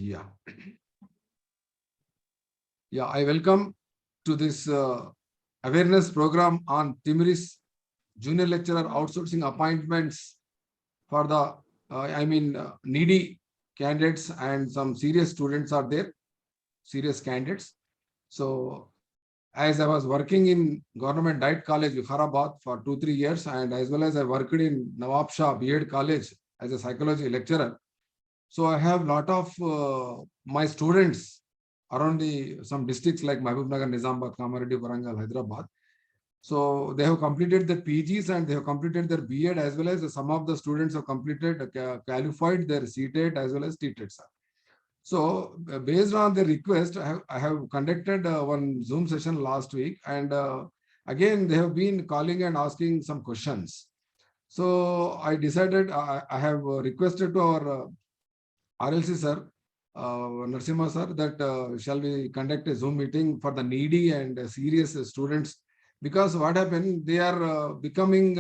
Yeah. Yeah, I welcome to this awareness program on TIMRIS junior lecturer outsourcing appointments for the, needy candidates, and some serious students are there, serious candidates. So as I was working in Government Diet College, Vikharabad for 2-3 years, and as well as I worked in Nawab Shah B.Ed College as a psychology lecturer. So I have lot of my students around some districts like Mahbubnagar, Nizamabad, Kamareddy, Warangal, Hyderabad. So they have completed their PGs and they have completed their B.Ed, as well as some of the students have completed, qualified their CTET as well as TTET. So based on the request, I have conducted one Zoom session last week, and again they have been calling and asking some questions. So I decided, I have requested to our RLC sir, Narasimha sir, that shall we conduct a Zoom meeting for the needy and serious students, because what happened, they are becoming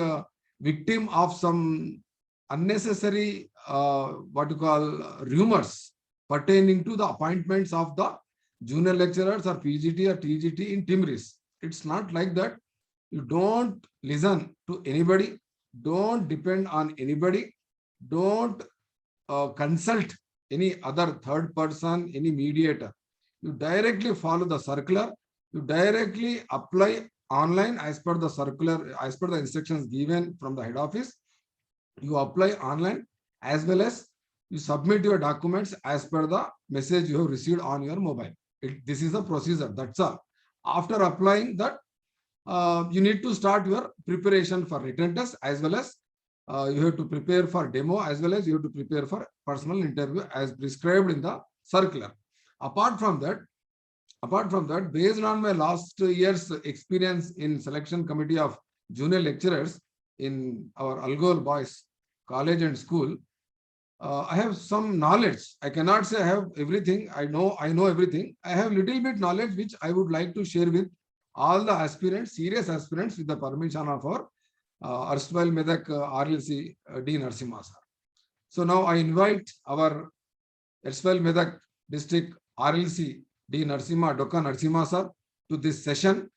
victim of some unnecessary what you call rumors pertaining to the appointments of the junior lecturers or PGT or TGT in TIMRIS. It's not like that. You don't listen to anybody, don't depend on anybody, don't consult any other third person, any mediator. You directly follow the circular, you directly apply online as per the circular, as per the instructions given from the head office. You apply online, as well as you submit your documents as per the message you have received on your mobile. This is the procedure, that's all. After applying that, you need to start your preparation for written test, as well as you have to prepare for demo, as well as you have to prepare for personal interview as prescribed in the circular. Apart from that, based on my last year's experience in selection committee of junior lecturers in our Algol Boys College and School, I have some knowledge. I cannot say I have everything. I know everything. I have little bit knowledge which I would like to share with all the aspirants, serious aspirants, with the permission of our erstwhile Medak RLC D. Narasimha sir. So now I invite our erstwhile Medak district RLC D. Narasimha, Dr. Narasimha sir, to this session.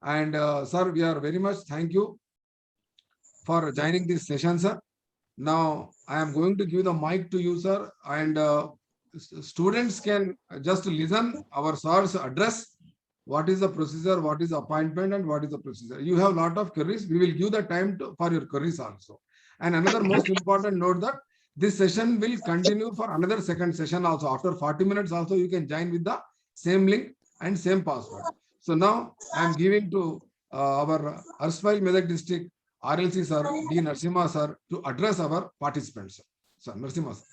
And sir, we are very much thank you for joining this session, sir. Now I am going to give the mic to you, sir, and students can just listen our sir's address. What is the procedure, what is the appointment, and what is the procedure? You have a lot of queries. We will give the time for your queries also. And another most important note, that this session will continue for another second session also. After 40 minutes also, you can join with the same link and same password. So now I am giving to our erstwhile Medak district RLC sir, D. Narasimha sir, to address our participants. Sir, Narasimha sir.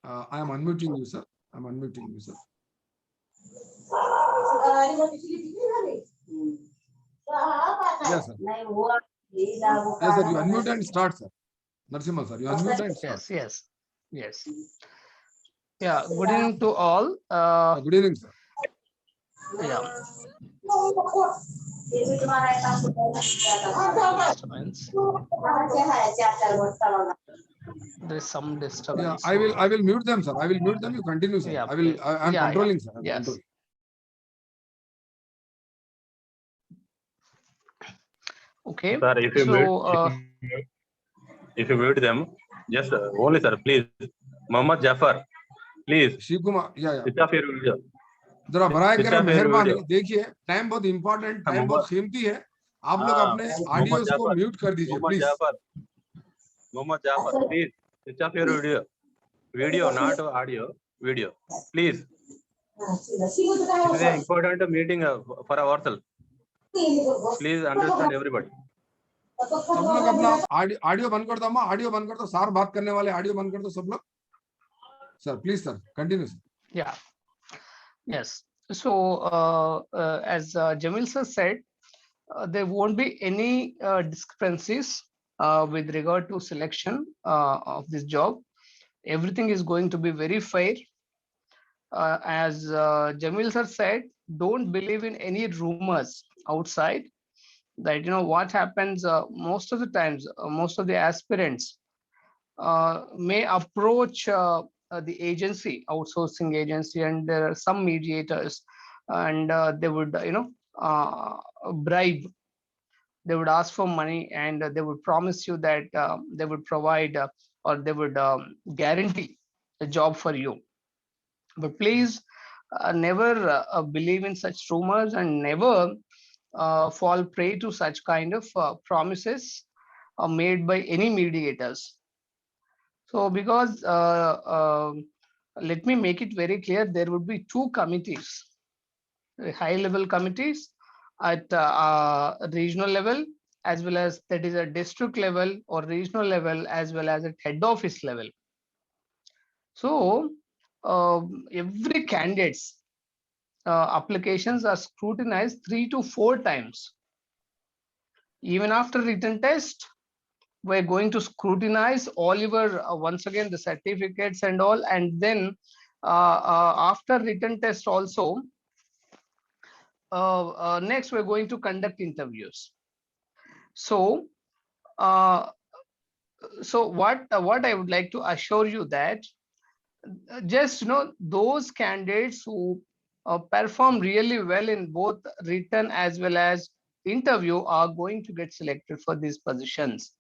I am unmuting you, sir. I am unmuting you, sir. Yes, sir. Yes, sir. You unmute and start, sir. Narasimha sir, you unmute and start. Yes. Yeah, good evening to all. Good evening, sir. Yeah. There is some disturbance. Yeah, I will mute them, sir. I will mute them. You continue, sir. Yeah, I am controlling, sir. Yes. Controlling. Okay. Sir, if you mute them, just only, sir, please. Mohammed Jafar, please. Shiv Kumar, yeah. Switch off your video. जरा बराए करम मेहरबानी देखिए, time बहुत important, time बहुत कीमती है, आप लोग अपने ऑडियोज को म्यूट कर दीजिए please. Mohammed Jafar, please switch off your video, not audio, video, please. This is an important meeting for ourselves. Please understand everybody. सब लोग अपना ऑडियो बंद कर दो, अम्मा ऑडियो बंद कर दो, सार बात करने वाले ऑडियो बंद कर दो सब लोग. Sir please sir continue. Yeah. Yes. So as Jamil sir said, there won't be any discrepancies with regard to selection of this job. Everything is going to be very fair. As Jamil sir said, don't believe in any rumors outside. That what happens most of the times, most of the aspirants may approach the agency, outsourcing agency, and there are some mediators, and they would, bribe. They would ask for money, and they would promise you that they would provide or they would guarantee a job for you. But please never believe in such rumors, and never fall prey to such kind of promises made by any mediators. So because let me make it very clear, there would be two committees, high level committees at regional level, as well as that is a district level or regional level, as well as at head office level. So every candidate's applications are scrutinized 3 to 4 times. Even after written test, we're going to scrutinize all your once again the certificates and all, and then after written test also, next we're going to conduct interviews. So what I would like to assure you that just those candidates who perform really well in both written as well as interview are going to get selected for these positions.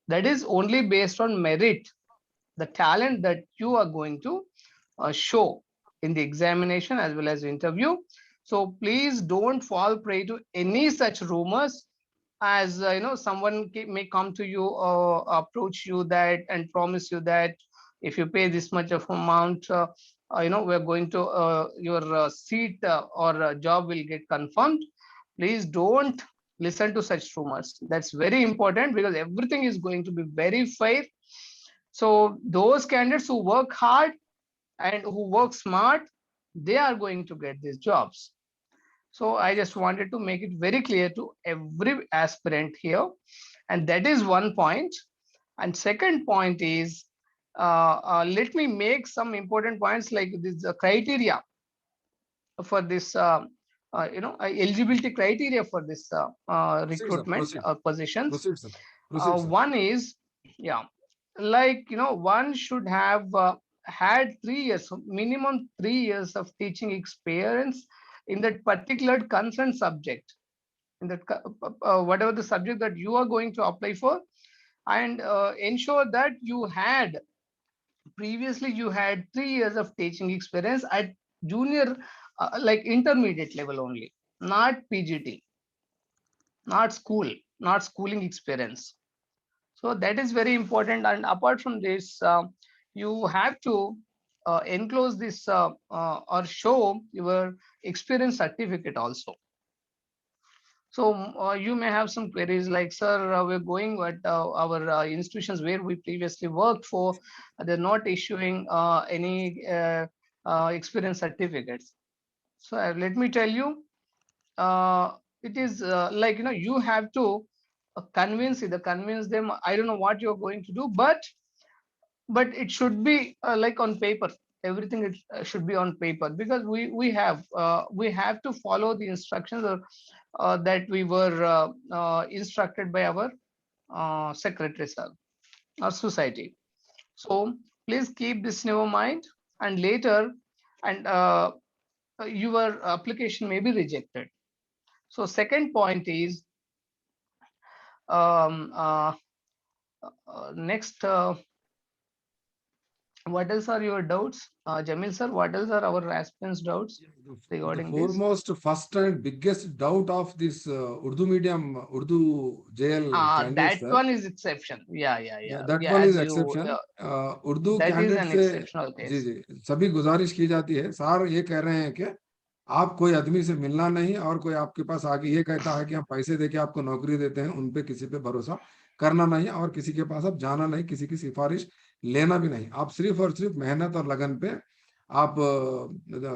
That is only based on merit, the talent that you are going to show in the examination as well as interview. So please don't fall prey to any such rumors, as someone may come to you or approach you that and promise you that if you pay this much of amount, we're going to your seat or job will get confirmed. Please don't listen to such rumors. That's very important, because everything is going to be very fair. So those candidates who work hard and who work smart, they are going to get these jobs. So I just wanted to make it very clear to every aspirant here. And that is one point. And second point is, let me make some important points like this criteria for this, eligibility criteria for this recruitment positions. Proceed, sir. Proceed, sir. One is, one should have had 3 years, minimum 3 years of teaching experience in that particular concerned subject, in that whatever the subject that you are going to apply for, and ensure that you had previously you had 3 years of teaching experience at junior, like intermediate level only, not PGT, not schooling experience. So that is very important. And apart from this, you have to enclose this or show your experience certificate also. So you may have some queries like, sir, we're going with our institutions where we previously worked for, they're not issuing any experience certificates. So let me tell you, it is you have to convince them. I don't know what you're going to do, but it should be like on paper. Everything should be on paper, because we have to follow the instructions that we were instructed by our secretary, sir, or society. So please keep this in your mind, and later, and your application may be rejected. So second point is, next, what else are your doubts, Jamil sir? What else are our aspirants' doubts regarding the foremost, first and biggest doubt of this Urdu medium, Urdu JL candidates, that sir. one is exception. Yeah, that one is as exception. Urdu that is an candidate से exceptional जी case. जी सभी गुजारिश की जाती है। Sir ये कह रहे हैं कि आप कोई आदमी से मिलना नहीं, और कोई आपके पास आके ये कहता है कि हम पैसे देके आपको नौकरी देते हैं, उन पे किसी पे भरोसा करना नहीं, और किसी के पास आप जाना नहीं, किसी की सिफारिश लेना भी नहीं। आप सिर्फ और सिर्फ मेहनत और लगन पे आप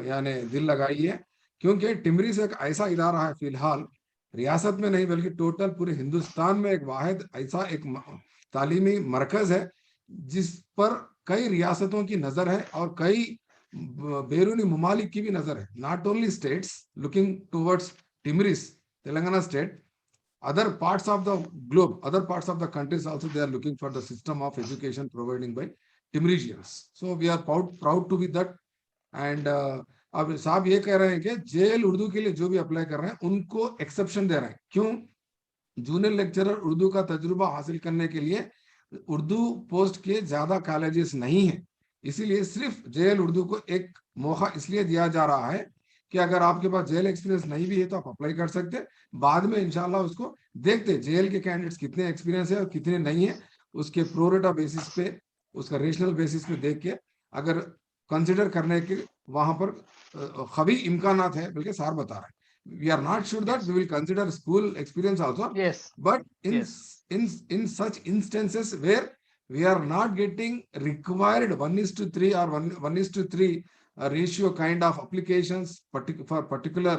यानी दिल लगाइए, क्योंकि टिमरी से एक ऐसा इदारा है, फिलहाल रियासत में नहीं बल्कि टोटल पूरे हिंदुस्तान में एक वाहिद ऐसा एक तालीमी मरकज है जिस पर कई रियासतों की नजर है और कई बैरूनी ममालिक की भी नजर है। Not only states looking towards TMREIS, Telangana state, other parts of the globe, other parts of the countries also, they are looking for the system of education providing by Timrisians. So we are proud to be that. And अब साहब ये कह रहे हैं कि JL Urdu के लिए जो भी अप्लाई कर रहे हैं उनको एक्सेप्शन दे रहे हैं. क्यों? जूनियर लेक्चरर उर्दू का तजुर्बा हासिल करने के लिए उर्दू पोस्ट के ज्यादा कॉलेजेस नहीं है, इसीलिए सिर्फ जेएल उर्दू को एक मौका इसलिए दिया जा रहा है कि अगर आपके पास जेएल एक्सपीरियंस नहीं भी है तो आप अप्लाई कर सकते हैं. बाद में इंशाल्लाह उसको देखते जेएल के कैंडिडेट्स कितने एक्सपीरियंस है और कितने नहीं है, उसके प्रोरेटा बेसिस पे, उसका रेशनल बेसिस पे देख के अगर कंसिडर करने के वहां पर कभी इम्कानात है, बल्कि सर बता रहे हैं. We are not sure that we will consider school experience also, Yes. but Yes. in such instances where we are not getting required 1:3 or 1:3 ratio kind of applications for particular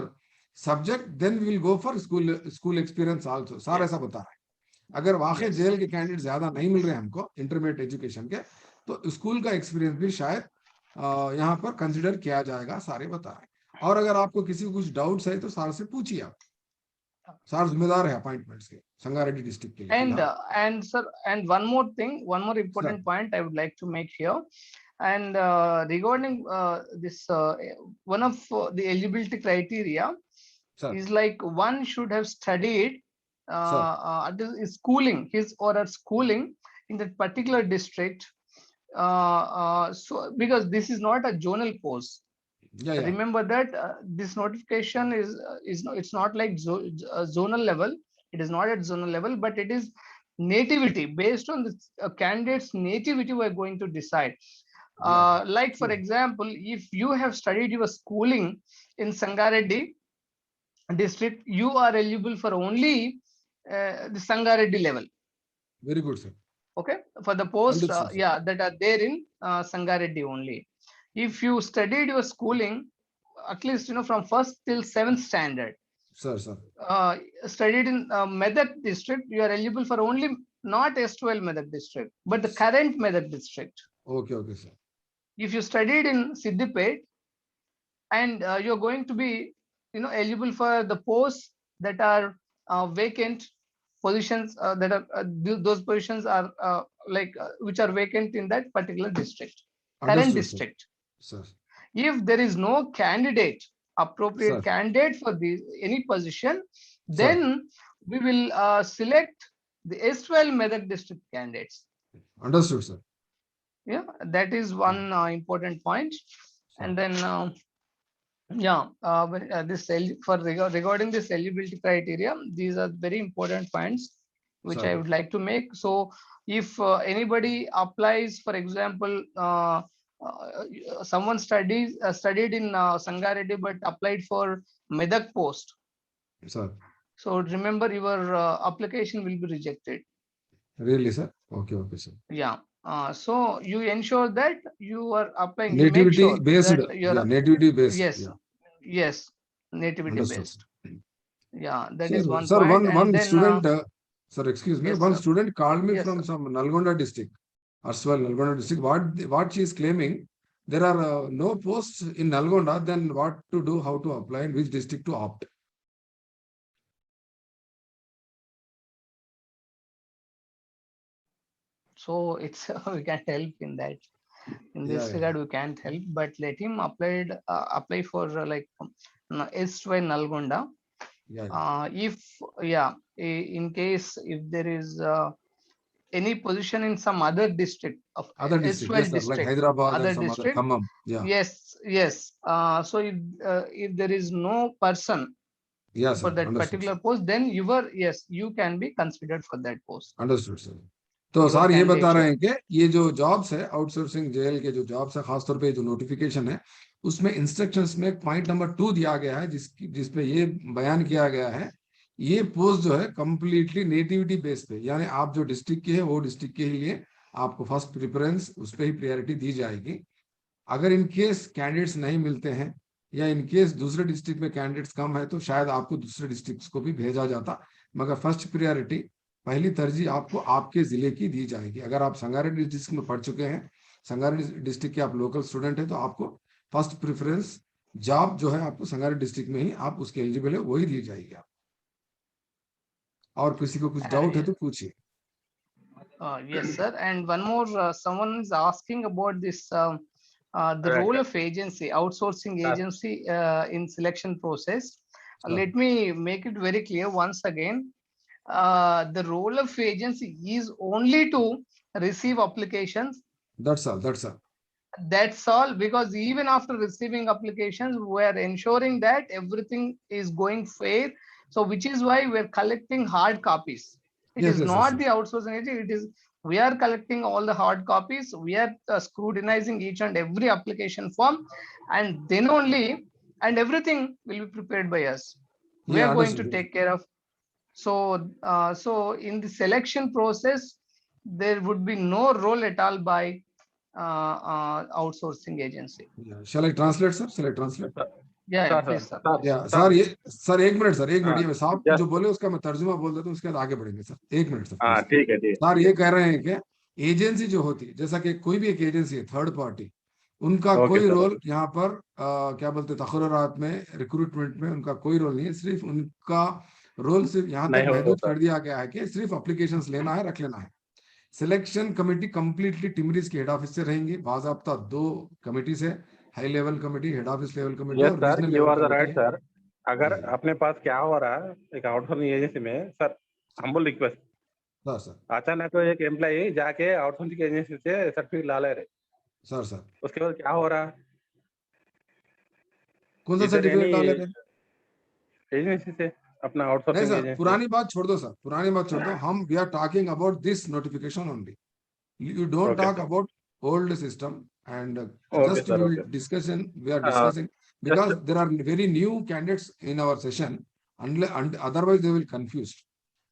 subject, then we will go for school experience also. Sir ऐसा बता रहे हैं. अगर वाकई JL के candidate ज्यादा नहीं मिल रहे हैं हमको इंटरमीडिएट एजुकेशन के, तो स्कूल का एक्सपीरियंस भी शायद यहाँ पर कंसिडर किया जाएगा, सारे बता रहे हैं. और अगर आपको किसी को कुछ डाउट्स है तो सर से पूछिए आप. सर जिम्मेदार है अपॉइंटमेंट्स के संगारेड्डी डिस्ट्रिक्ट के लिए. And sir, and one more thing, one more important point I would like to make here. And regarding this, one of the eligibility criteria Sir. is like one should have studied schooling, his or her schooling in that particular district. So because this is not a zonal post. Yeah. Remember that this notification is it's not like zonal level. It is not at zonal level, but it is nativity. Based on the candidate's nativity, we are going to decide. Like for example, if you have studied your schooling in Sangareddy district, you are eligible for only the Sangareddy level. Very good, sir. Okay, for the post Understood, that are there in Sangareddy only. If you studied your schooling at least from 1st till 7th standard, sir, studied in Medak district, you are eligible for only not S12 Medak district, but the current Medak district. Okay, sir. If you studied in Siddipet and you're going to be eligible for the posts that are vacant positions, that are those positions are which are vacant in that particular district, current district. Sir. If there is no candidate, appropriate Sir. candidate for any position, then we will select the S12 Medak district candidates. Understood, sir. Yeah, that is one important point. And then regarding this eligibility criteria, these are very important points which I would like to make. So if anybody applies, for example, someone studied in Sangareddy but applied for Medak post, sir, so remember your application will be rejected. Really, sir? Okay, sir. Yeah. So you ensure that you are applying nativity based. Nativity based. Yes, nativity Understood. based. Yeah, that sir, is one sir, point. One student, sir, excuse me, yes, one sir. student called me Yes, from sir. some Nalgonda district, Nalgonda district. What she is claiming, there are no posts in Nalgonda, then what to do, how to apply, and which district to opt. So it's we can't help in that. In this regard, we can't help, but let him apply for S12 Nalgonda. In case if there is any position in some other district of other district, S12 district, like Hyderabad, other or some district, other Khammam. Yes. So if there is no person for that particular post, then you can be considered for that post. Understood, sir. तो sir ये बता रहे हैं कि ये जो jobs है outsourcing JL के जो जॉब्स है, खासतौर पे जो नोटिफिकेशन है उसमें इंस्ट्रक्शंस में पॉइंट नंबर 2 दिया गया है, जिसपे ये बयान किया गया है, ये पोस्ट जो है कंप्लीटली नेटिविटी बेस पे, यानी आप जो डिस्ट्रिक्ट के है वो डिस्ट्रिक्ट के लिए आपको फर्स्ट प्रेफरेंस उस पर ही प्रायोरिटी दी जाएगी. अगर इन केस कैंडिडेट्स नहीं मिलते हैं या इन केस दूसरे डिस्ट्रिक्ट में कैंडिडेट्स कम है तो शायद आपको दूसरे डिस्ट्रिक्ट को भी भेजा जाता, मगर फर्स्ट प्रायोरिटी, पहली तरजीह आपको आपके जिले की दी जाएगी. अगर आप संगारेड्डी डिस्ट्रिक्ट में पढ़ चुके हैं, संगारेड्डी डिस्ट्रिक्ट के आप लोकल स्टूडेंट हैं, तो आपको फर्स्ट प्रेफरेंस जॉब जो है आपको संगारेड्डी डिस्ट्रिक्ट में ही आप उसके एलिजिबल है वही दी जाएगी. आप और किसी को कुछ डाउट है तो पूछिए. Yes, sir. And one more, someone is asking about this, the Right, role right. of agency, outsourcing Sir. agency in selection process. Sure. Let me make it very clear once again. The role of agency is only to receive applications. That's all. That's all. That's all, because even after receiving applications, we are ensuring that everything is going fair. So which is why we're collecting hard copies. It Yes, is yes, yes, not yes. the outsourcing agency, it is we are collecting all the hard copies, we are scrutinizing each and every application form, and then only, and everything will be prepared by us. We Yeah, are going to understood. take care of. So in the selection process, there would be no role at all by outsourcing agency. Yeah. Shall I translate, sir? Shall I translate? Yeah, Sir, please, sir. या sir. Sir ये sir एक minute sir एक minute हाँ, ये साहब yes. जो बोले उसका मैं तर्जुमा बोल देता हूँ उसके बाद आगे बढ़ेंगे सर एक मिनट सर हाँ, प्लीज ठीक है, ठीक सर ये कह रहे हैं कि एजेंसी जो होती है जैसा कि कोई भी एक एजेंसी है थर्ड पार्टी उनका ओके कोई सर। रोल यहाँ पर क्या बोलते हैं तकर्रुरात में रिक्रूटमेंट में उनका कोई रोल नहीं है सिर्फ उनका रोल सिर्फ यहाँ नहीं तक होता महदूद सर। कर दिया गया है कि सिर्फ एप्लीकेशंस लेना है रख लेना है सिलेक्शन कमेटी कंप्लीटली टिमरीज के हेड ऑफिस से रहेंगी बाज़ाब्ता 2 कमेटी से high level committee head office level committee yes और sir, regional you level are the committee right है सर। अगर जी। अपने पास क्या हो रहा है एक आउटसोर्सिंग एजेंसी में sir, humble request, sir sir अचानक एक एम्प्लॉय जाके आउटसोर्सिंग एजेंसी से सर्टिफिकेट ला ले रहे, सर सर उसके बाद क्या हो रहा है? कौन सा इज देयर सर्टिफिकेट एनी डाले थे एजेंसी से अपना नहीं आउटसोर्सिंग सर एजेंसी? पुरानी बात छोड़ दो सर पुरानी बात छोड़ दो हम we are talking about this notification only you don't okay talk sir, about old system and okay just sir, we will okay. discussion we are हाँ, discussing just because there are very new candidates in our session unless and otherwise they will confused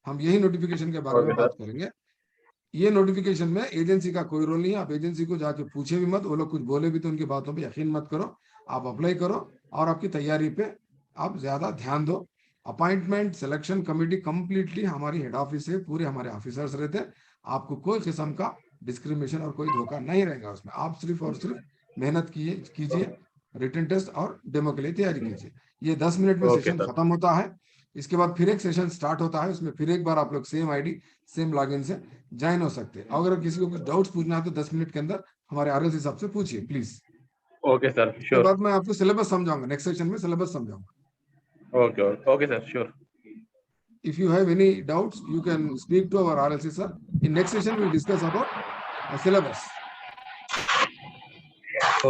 हम यही notification के बारे में okay बात sir, करेंगे ये notification में एजेंसी का कोई रोल नहीं है आप एजेंसी को जाके पूछे भी मत वो लोग कुछ बोले भी तो उनकी बातों पे यकीन मत करो आप अप्लाई करो और आपकी तैयारी पे आप ज्यादा ध्यान दो अपॉइंटमेंट सिलेक्शन कमेटी कंप्लीटली हमारी हेड ऑफिस से पूरे हमारे ऑफिसर्स रहते हैं आपको कोई किस्म का डिस्क्रिमिनेशन और कोई धोखा नहीं रहेगा उसमें आप सिर्फ और सिर्फ मेहनत कीजिए रिटन टेस्ट और डेमो के लिए तैयारी कीजिए ये 10 मिनट में ओके सेशन सर, खत्म होता है इसके बाद फिर एक सेशन स्टार्ट होता है उसमें फिर एक बार आप लोग सेम आईडी सेम लॉगिन से ज्वाइन हो सकते हैं अगर किसी को कुछ डाउट्स पूछना है तो 10 मिनट के अंदर हमारे आरएलसी साहब से पूछिए प्लीज ओके सर, उसके श्योर, बाद मैं आपको सिलेबस समझाऊंगा नेक्स्ट सेशन में सिलेबस समझाऊंगा okay okay sir, sure. if you have any doubts you can speak to our RLC sir in next session we will discuss about syllabus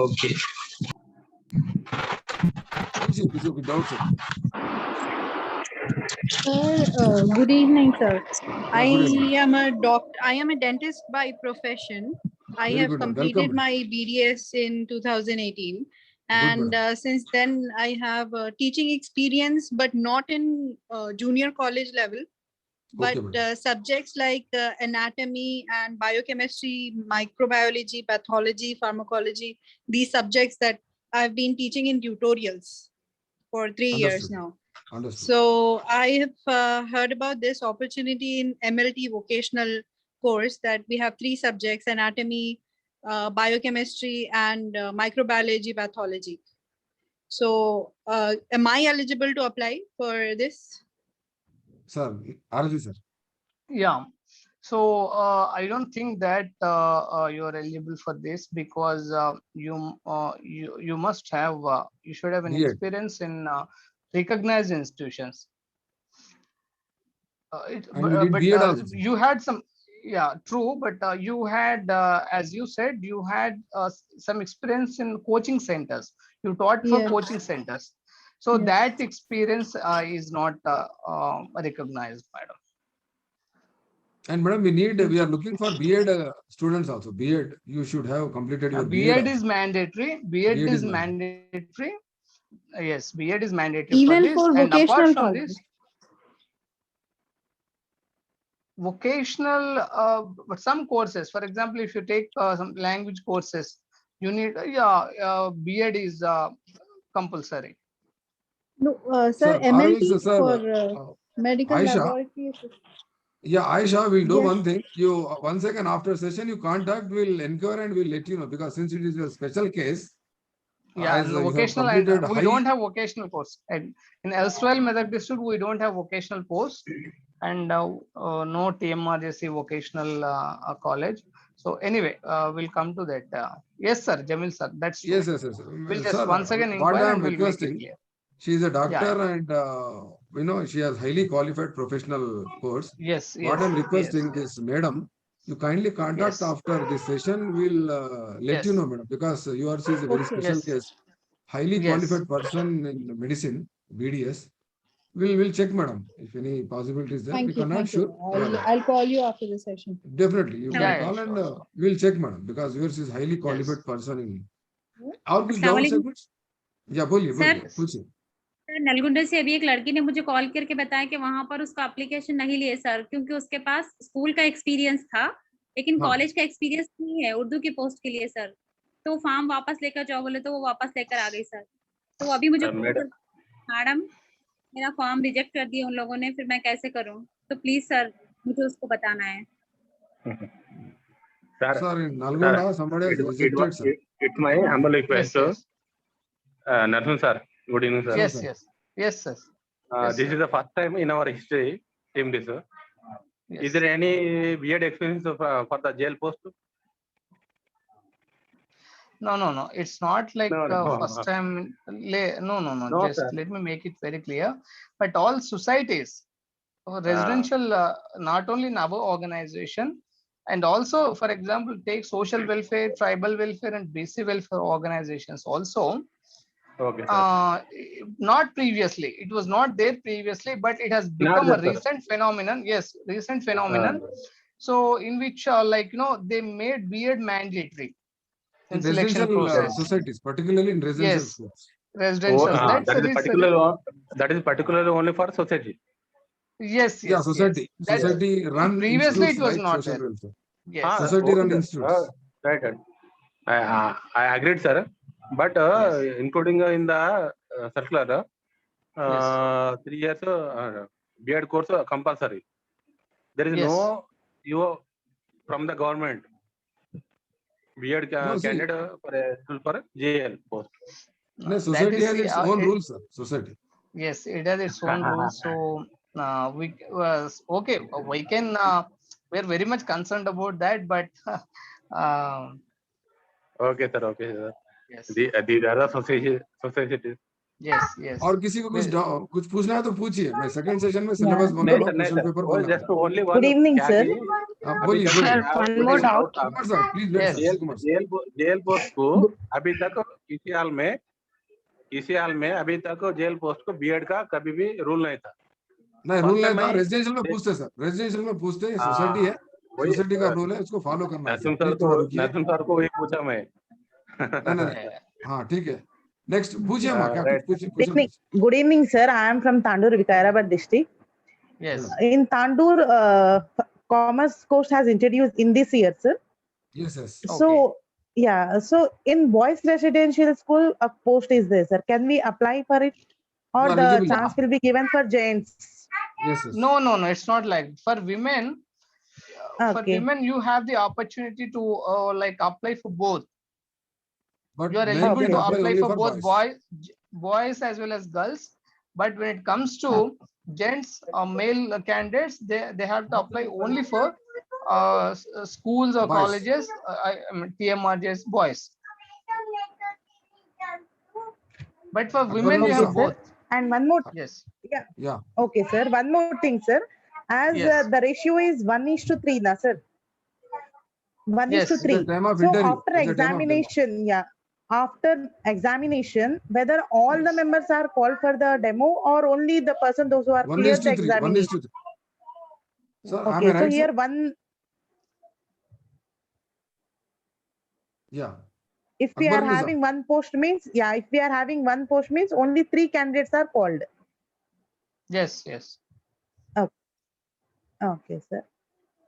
okay पूछिए किसी को डाउट्स है Sir, good evening, sir. I good evening am a doctor. I am a dentist by profession. I very have good madam. completed Welcome my BDS in 2018, good and madam. since then I have teaching experience, but not in junior college level. But Okay, madam. subjects like anatomy and biochemistry, microbiology, pathology, pharmacology, these subjects that I've been teaching in tutorials for 3 years Understood. now. Understood. So I have heard about this opportunity in MLT vocational course that we have 3 subjects: anatomy, biochemistry, and microbiology, pathology. So am I eligible to apply for this? Sir, RLC sir. Yeah. So I don't think that you are eligible for this, because you must have you should have an B.Ed. experience in recognized institutions. And you did But B.Ed also. Sir. you had some, yeah, true, but you had, as you said, you had some experience in coaching centers. You taught for Yes. coaching centers. So Yes. that experience is not recognized, madam. And madam, we are looking for B.Ed students also. B.Ed, you should have completed your B.Ed. B.Ed also. is mandatory. B.Ed B.Ed is is mandatory. Yes, B.Ed is mandatory Even for this. for And apart vocational from colleges. this, vocational, but some courses, for example, if you take some language courses, you need, B.Ed is compulsory. No, Sir, sir, MLT RLC sir. for medical Aisha, laboratory. yeah, Aisha, we'll do Yes. one thing. You one second after session, you contact, we'll inquire and we'll let you know because since it is a special case, Yeah, as and you have vocational, and completed we high. don't have vocational course. And in elsewhere method district, we don't have vocational course. and no TMRJC vocational college. So anyway, we'll come to that. Yes, sir, Jamil sir, that's true. Yes, yes, yes. We'll just Sir, once again what inquire I am and we'll make it requesting, clear. she is a doctor Yeah. and she has highly qualified professional course. Yes, What yes, I'm yes, requesting is, madam, you kindly contact Yes. after this session. We'll let you Yes. know, madam, because yours is a very Okay. special Yes. case. Highly Yes. qualified person in medicine, BDS. We'll check, madam, if any possibility is there. We Thank you. cannot Thank sure. you. I'll call you after the session. Definitely, you Yeah, can yeah, call sure, and sure. we'll check, madam, because yours is highly qualified person in. और कुछ अस्सलाम doubts है वालेकुम। कुछ? या बोलिए sir, बोलिए पूछिए। सर नलगुंडा से अभी एक लड़की ने मुझे कॉल करके बताया कि वहां पर उसका एप्लीकेशन नहीं लिए सर, क्योंकि उसके पास स्कूल का एक्सपीरियंस था लेकिन हाँ। कॉलेज का एक्सपीरियंस नहीं है उर्दू की पोस्ट के लिए सर। तो फॉर्म वापस लेकर जाओ बोले तो वो वापस लेकर आ गई सर। तो अभी मुझे मैडम मेरा फॉर्म रिजेक्ट कर दिया उन लोगों ने, फिर मैं कैसे करूं? तो प्लीज सर मुझे उसको बताना है। Sir, in Nalgonda, somebody has rejected, sir. It's my humble Yes, request. yes, Narsan sir, good evening, sir. yes, sir. yes, yes, sir. Yes, This sir. is the first time in our history, team this. Yes. Is there any weird experience for the jail post? No. It's not like No. first time. No. No, Just sir. let me make it very clear. But all societies, residential, not only in our organization, and also, for example, take social welfare, tribal welfare, and BC welfare organizations also. Okay, sir. Not previously. It was not there previously, but it has become a there, sir. recent phenomenon. Yes, recent phenomenon. So in which, they made BEd mandatory in selection Residential process. societies, particularly in residential Yes. schools. Residential. That's that the is reason. particularly only for society. Yes. Yeah, society. That's- Society run previously institutes it was like not social there. welfare. Yes. Society run sir. institutes. Right. I agreed, sir. But Yes. including in the circular, Yes. 3 years BEd course compulsory. There is Yes. no you from the government. BEd No, see. candidate for JL post. No, society has its own rules, sir. Society. Yes, it has its own rules. So we okay. We can. We're very much concerned about that, but Okay, sir. Okay, sir. yes, These are the society. yes. और किसी को कुछ पूछना है तो पूछिए. मैं second session में Yeah. सिलेबस बोल रहा हूँ, नहीं, क्वेश्चन sir. पेपर वो बोल रहा just only one. Good evening, क्या sir. कि हूँ. बोलिए Sir, बोलिए. one more doubt. Kumar sir, please let Yes. सर. कुमार सर. जेल पोस्ट को अभी तक इसी हाल में अभी तक जेल पोस्ट को बीएड का कभी भी रूल नहीं था. नहीं रूल नहीं था. मैं- रेजिडेंशियल में पूछते सर. रेजिडेंशियल में पूछते हैं. हाँ, सोसाइटी है. वही- सोसाइटी का रूल है, उसको फॉलो करना है. नरसिंह Please थोड़ा रुकिए. सर को वही पूछा मैं. नहीं. हाँ ठीक है. नेक्स्ट पूछिए माँ क्या Right. कुछ Good evening. Good evening, sir. I am from Tandur, Vikarabad district. Yes. In Tandur, commerce course has introduced in this year, sir. Yes. So, yeah. So, in boys' residential school, a post is there, sir. Can we apply for it, or You are the eligible. chance will be given for gents? Yes. No. It's not like for women. For Okay. women, you have the opportunity to apply for both. But You are men eligible will to apply apply only for both boys. boys as well as girls. But when it comes to gents or male candidates, they have to apply only for schools or Boys. colleges, TMRJs, boys. But for women, you Okay, have sir. both. And one more. Yes. Yeah. Okay, sir. One more thing, sir. As Yes. the ratio is 1:3, na, sir. 1:3. At the time of So interview. after At the time of examination, after examination, whether all the Yes. members are called for the demo or only the person those who are One cleared is the to three. One is examination. to three. Sir, am I Okay, so right, here sir? one, Yeah. if we Akbar are Mirza. having one post means, if we are having one post means only 3 candidates are called. Yes. Okay, sir.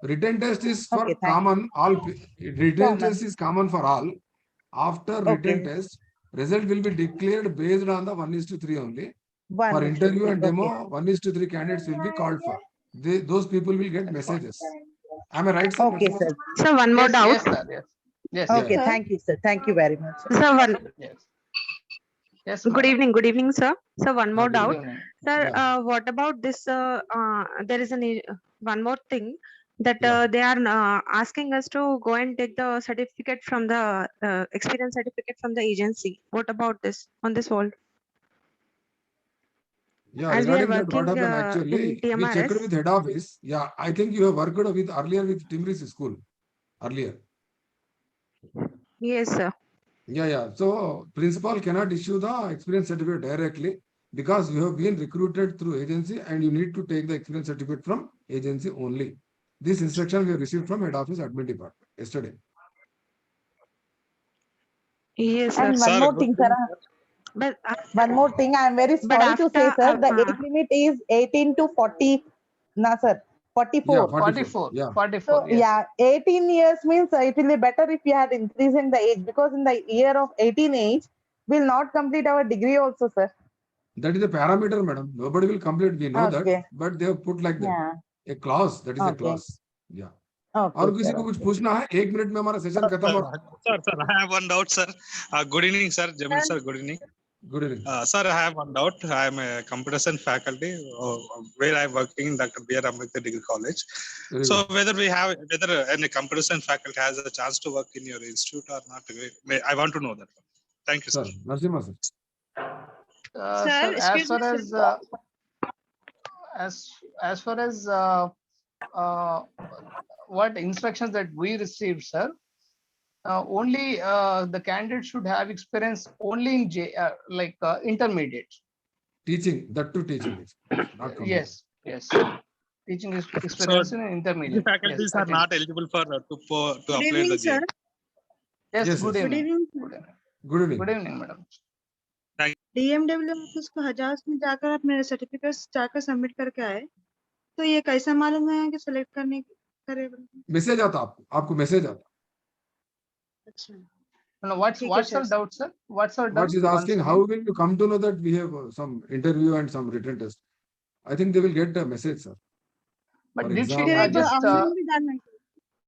Written test is for Okay, thank common. All written Common. test is common for all. After written Okay. test, result will be declared based on the 1:3 only. One For is to interview three. and demo, Okay. 1:3 candidates will be called for. Those people will get messages. Am I right, sir? Okay, sir. Sir, one more Yes, doubt. yes, sir. Yes. Okay, Yeah. thank you, sir. Thank you very much. Sir, Yes. Yes, Good madam. evening. Good evening, sir. So one more Good doubt. Good evening. Sir, Yeah. what about this? There is one more thing that Yeah. they are asking us to go and take the certificate from the experience certificate from the agency. What about this on this world? Yeah, As we are regarding that, what working happened in actually, we checked TMRS. with head office. Yeah, I think you have worked with earlier with Timris school earlier. Yes, sir. Yeah. So principal cannot issue the experience certificate directly because you have been recruited through agency and you need to take the experience certificate from agency only. This instruction we have received from head office admin department yesterday. Yes, sir. And one Sir, more good thing, sir. evening, But One more thing, I am very but sorry to say, after sir, the age limit is 18 to 40. No, sir, Yeah, 44. 44. 44. Yeah. 44. So, Yes. yeah, 18 years means it will be better if we had increased in the age, because in the year of 18 age, we'll not complete our degree also, sir. That is a parameter, madam. Nobody will complete. We know that, Okay. but they have put like that. Yeah. A clause. That is a Okay. clause. Yeah. Okay, और किसी sir. को कुछ पूछना है? 1 minute में हमारा session खत्म sir. हो. Sir, I have one doubt, sir. Good evening, sir. Jamil, sir. Good evening. Good evening. Sir, I have one doubt. I am a computer science faculty where I am working in Dr. B.R. Ambedkar Degree College. Very So good. whether any computer science faculty has a chance to work in your institute or not, I want to know that. Thank you, sir. Sir, Narasimha sir. Sir, as excuse me, far sir. as far as uh, what instructions that we received, sir, only the candidate should have experience only in intermediate. Teaching, that to teaching. Not computer. Yes. Teaching is So experience in the intermediate. faculties are not eligible for to Good apply evening, the sir. JEE. Yes, Yes, good yes. Good evening. evening, sir. Good evening. Good evening. Good evening, madam. DMW office को हजास में जाकर आप मेरे certificate जाकर submit करके आए, तो ये कैसा मालूम है कि सिलेक्ट करने करे? मैसेज आता आपको मैसेज आता. अच्छा, No, what's ठीक है, our sir. doubt, sir? What's our doubt? What she's Once asking, again. how will you come to know that we have some interview and some written test? I think they will get a message, sir. But For did she exam. फिर एक बार just online भी डालना है।